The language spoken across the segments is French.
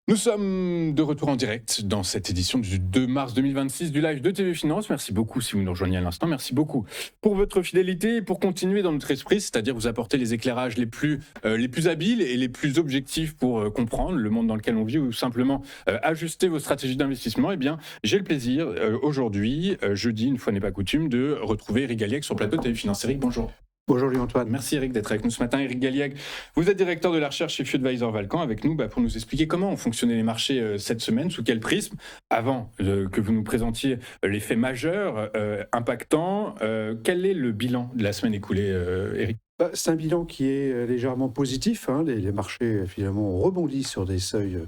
Nous sommes de retour en direct dans cette édition du 2 mars 2026 du live de TV Finance. Merci beaucoup si vous nous rejoignez à l'instant. Merci beaucoup pour votre fidélité et pour continuer dans notre esprit, c'est-à-dire vous apporter les éclairages les plus habiles et les plus objectifs pour comprendre le monde dans lequel on vit ou simplement ajuster vos stratégies d'investissement. Eh bien, j'ai le plaisir aujourd'hui, jeudi, une fois n'est pas coutume, de retrouver Eric Galliègue sur le plateau de TV Finance. Eric, bonjour. Bonjour Louis-Antoine. Merci Eric d'être avec nous ce matin. Eric Galliègue, vous êtes directeur de la recherche chez FuAdvisor Valcan avec nous pour nous expliquer comment ont fonctionné les marchés cette semaine, sous quel prisme, avant que vous nous présentiez les faits majeurs impactants. Quel est le bilan de la semaine écoulée, Eric ? C'est un bilan qui est légèrement positif. Les marchés finalement ont rebondi sur des seuils,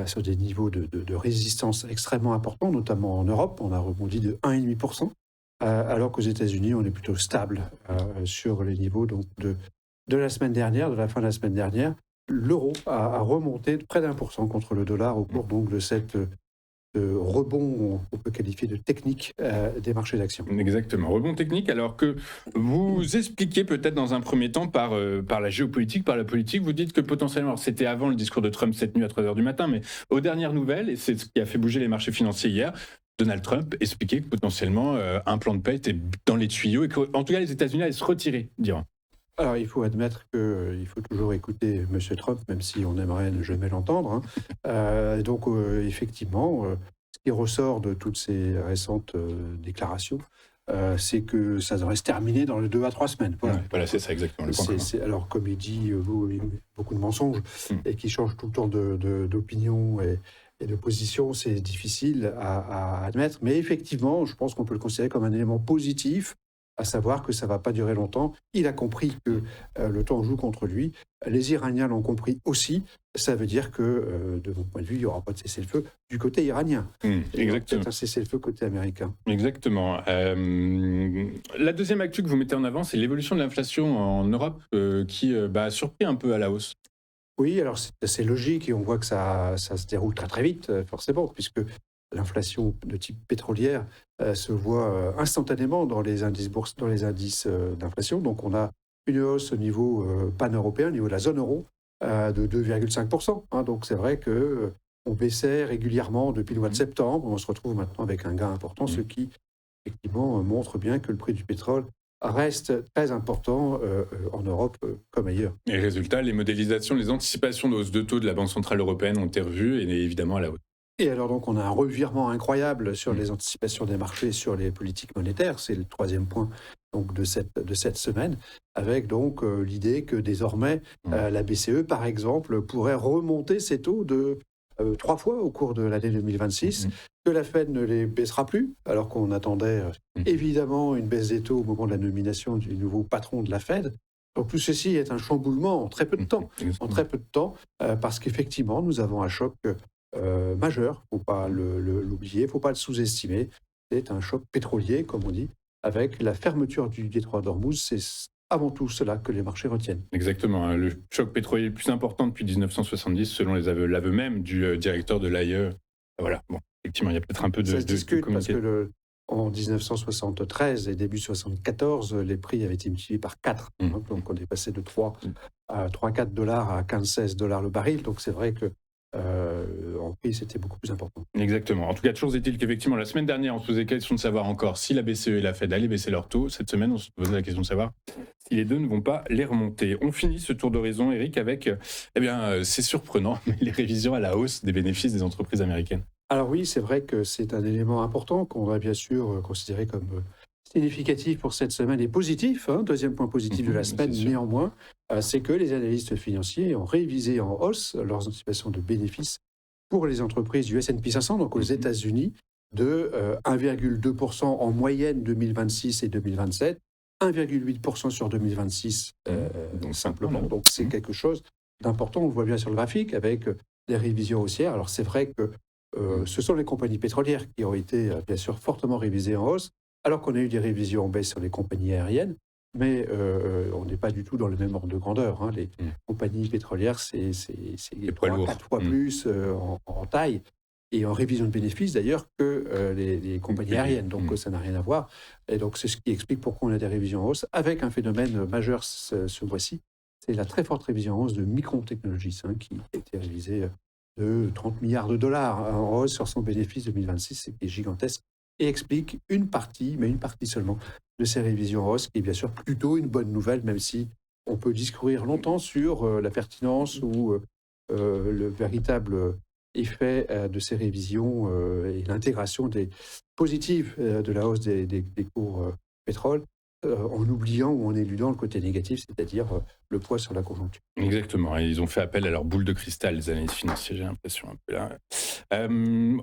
sur des niveaux de résistance extrêmement importants, notamment en Europe. On a rebondi de 1,5%, alors qu'aux États-Unis, on est plutôt stable sur les niveaux donc, de la semaine dernière, de la fin de la semaine dernière. L'euro a remonté de près d'1% contre le dollar au cours donc, de cette rebond, on peut qualifier de technique, des marchés d'actions. Exactement, rebond technique, alors que vous expliquez peut-être dans un premier temps par la géopolitique, par la politique, vous dites que potentiellement, alors c'était avant le discours de Trump cette nuit à 3h du matin, mais aux dernières nouvelles, et c'est ce qui a fait bouger les marchés financiers hier, Donald Trump expliquait que potentiellement un plan de paix était dans les tuyaux et qu'en tout cas les États-Unis allaient se retirer d'Iran. Alors, il faut admettre qu'il faut toujours écouter M. Trump, même si on aimerait ne jamais l'entendre. Donc, effectivement, ce qui ressort de toutes ces récentes déclarations, c'est que ça devrait se terminer dans les 2 à 3 semaines. Voilà, c'est ça exactement. Alors, comme il dit beaucoup de mensonges et qui change tout le temps d'opinion et de position, c'est difficile à admettre. Mais effectivement, je pense qu'on peut le considérer comme un élément positif, à savoir que ça ne va pas durer longtemps. Il a compris que le temps joue contre lui. Les Iraniens l'ont compris aussi. Ça veut dire que, de mon point de vue, il n'y aura pas de cessez-le-feu du côté iranien. Exactement. Peut-être un cessez-le-feu côté américain. Exactement. La deuxième actu que vous mettez en avant, c'est l'évolution de l'inflation en Europe qui a surpris un peu à la hausse. Oui, alors c'est assez logique et on voit que ça se déroule très très vite, forcément, puisque l'inflation de type pétrolière se voit instantanément dans les indices d'inflation. Donc on a une hausse au niveau pan-européen, au niveau de la zone euro, de 2,5%. Donc c'est vrai que on baissait régulièrement depuis le mois de septembre. On se retrouve maintenant avec un gain important, ce qui effectivement montre bien que le prix du pétrole reste très important en Europe comme ailleurs. Et résultat, les modélisations, les anticipations de hausse de taux de la Banque Centrale Européenne ont été revues et évidemment à la hausse. Et alors donc on a un revirement incroyable sur les anticipations des marchés sur les politiques monétaires, c'est le troisième point donc de cette semaine, avec donc l'idée que désormais la BCE par exemple pourrait remonter ses taux de 3 fois au cours de l'année 2026, que la Fed ne les baissera plus, alors qu'on attendait évidemment une baisse des taux au moment de la nomination du nouveau patron de la Fed. Donc tout ceci est un chamboulement en très peu de temps, parce qu'effectivement nous avons un choc majeur, il ne faut pas l'oublier, il ne faut pas le sous-estimer. C'est un choc pétrolier, comme on dit, avec la fermeture du détroit d'Ormuz. C'est avant tout cela que les marchés retiennent. Exactement. Le choc pétrolier le plus important depuis 1970, selon l'aveu même du directeur de l'AIE. Voilà, bon, effectivement, il y a peut-être un peu de... Ça se discute parce que en 1973 et début 1974, les prix avaient été multipliés par 4. Donc on est passé de 3-4 dollars à 15-16 dollars le baril. Donc c'est vrai que en prix, c'était beaucoup plus important. Exactement. En tout cas, toujours est-il qu'effectivement, la semaine dernière, on se posait la question de savoir encore si la BCE et la Fed allaient baisser leurs taux. Cette semaine, on se posait la question de savoir si les deux ne vont pas les remonter. On finit ce tour d'horizon, Eric, avec, c'est surprenant, mais les révisions à la hausse des bénéfices des entreprises américaines. Alors oui, c'est vrai que c'est un élément important qu'on va bien sûr considérer comme significatif pour cette semaine et positif. Deuxième point positif de la semaine, néanmoins, c'est que les analystes financiers ont révisé en hausse leurs anticipations de bénéfices pour les entreprises du S&P 500, donc aux États-Unis, de 1,2% en moyenne 2026 et 2027, 1,8% sur 2026 simplement. Donc c'est quelque chose d'important, on le voit bien sur le graphique, avec des révisions haussières. Alors c'est vrai que ce sont les compagnies pétrolières qui ont été bien sûr fortement révisées en hausse, alors qu'on a eu des révisions en baisse sur les compagnies aériennes, mais on n'est pas du tout dans le même ordre de grandeur. Les compagnies pétrolières, c'est 3-4 fois plus en taille et en révision de bénéfices d'ailleurs que les compagnies aériennes. Donc ça n'a rien à voir. Et donc c'est ce qui explique pourquoi on a des révisions en hausse, avec un phénomène majeur ce mois-ci. C'est la très forte révision en hausse de Micron Technologies qui a été révisée de 30 milliards de dollars en hausse sur son bénéfice 2026, ce qui est gigantesque, et explique une partie, mais une partie seulement, de ces révisions en hausse, qui est bien sûr plutôt une bonne nouvelle, même si on peut discourir longtemps sur la pertinence ou le véritable effet de ces révisions et l'intégration des positives de la hausse des cours pétrole, en oubliant ou en éludant le côté négatif, c'est-à-dire le poids sur la conjoncture. Exactement. Et ils ont fait appel à leur boule de cristal, les analystes financiers, j'ai l'impression un peu là.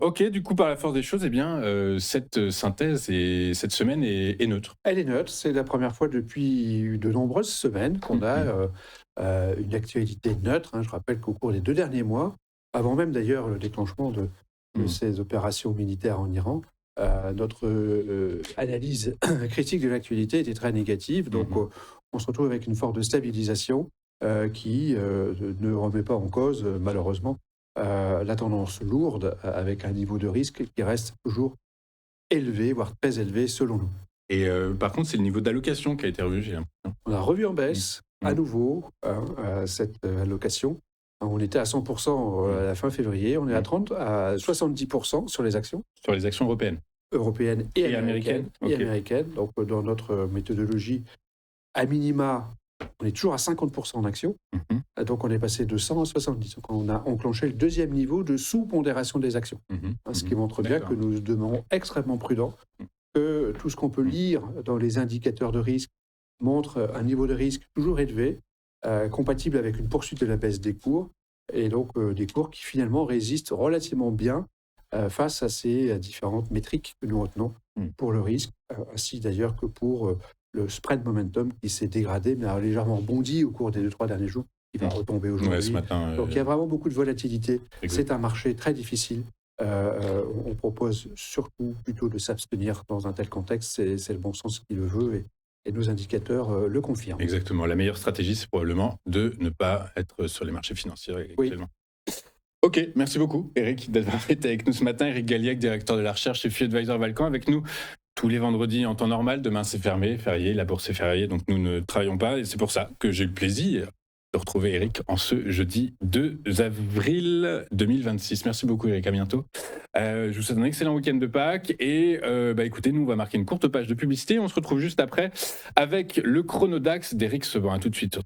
Ok, du coup, par la force des choses, eh bien, cette synthèse et cette semaine est neutre. Elle est neutre, c'est la première fois depuis de nombreuses semaines qu'on a une actualité neutre, hein. Je rappelle qu'au cours des 2 derniers mois, avant même d'ailleurs le déclenchement de ces opérations militaires en Iran, notre analyse critique de l'actualité était très négative. Donc on se retrouve avec une forme de stabilisation qui ne remet pas en cause, malheureusement, la tendance lourde avec un niveau de risque qui reste toujours élevé, voire très élevé selon nous. Et par contre, c'est le niveau d'allocation qui a été revu, j'ai l'impression. On a revu en baisse à Mmh. nouveau cette allocation. On était à 100% à la fin février, on est à 70% sur les actions Sur les actions européennes. européennes Et et américaines, américaines. Donc dans notre méthodologie, à minima, on est toujours à 50% en actions. Donc on est passé de 100 à 70. Donc on a enclenché le deuxième niveau de sous-pondération des actions. Ce qui montre bien que nous demeurons extrêmement prudents, que tout ce qu'on peut lire dans les indicateurs de risque montre un niveau de risque toujours élevé, compatible avec une poursuite de la baisse des cours, et donc des cours qui finalement résistent relativement bien face à ces différentes métriques que nous retenons pour le risque, ainsi d'ailleurs que pour le spread momentum qui s'est dégradé, mais a légèrement bondi au cours des 2-3 derniers jours, qui va retomber aujourd'hui. Ouais, ce matin. Donc il y a vraiment beaucoup de volatilité. Exact. C'est un marché très difficile. On propose surtout plutôt de s'abstenir dans un tel contexte. C'est le bon sens qui le veut et nos indicateurs le confirment. Exactement. La meilleure stratégie, c'est probablement de ne pas être sur les marchés financiers Oui. actuellement. Ok, merci beaucoup, Eric, d'avoir été avec nous ce matin. Eric Galliec, directeur de la recherche chez FI Advisor Valcan, avec nous tous les vendredis en temps normal. Demain, c'est fermé, férié, la bourse est fériée, donc nous ne travaillons pas. Et c'est pour ça que j'ai le plaisir de retrouver Eric en ce jeudi 2 avril 2026. Merci beaucoup, Eric. À bientôt. Je vous souhaite un excellent week-end de Pâques. Et écoutez, nous, on va marquer une courte page de publicité. On se retrouve juste après avec le chronodax d'Eric Seban. À tout de suite.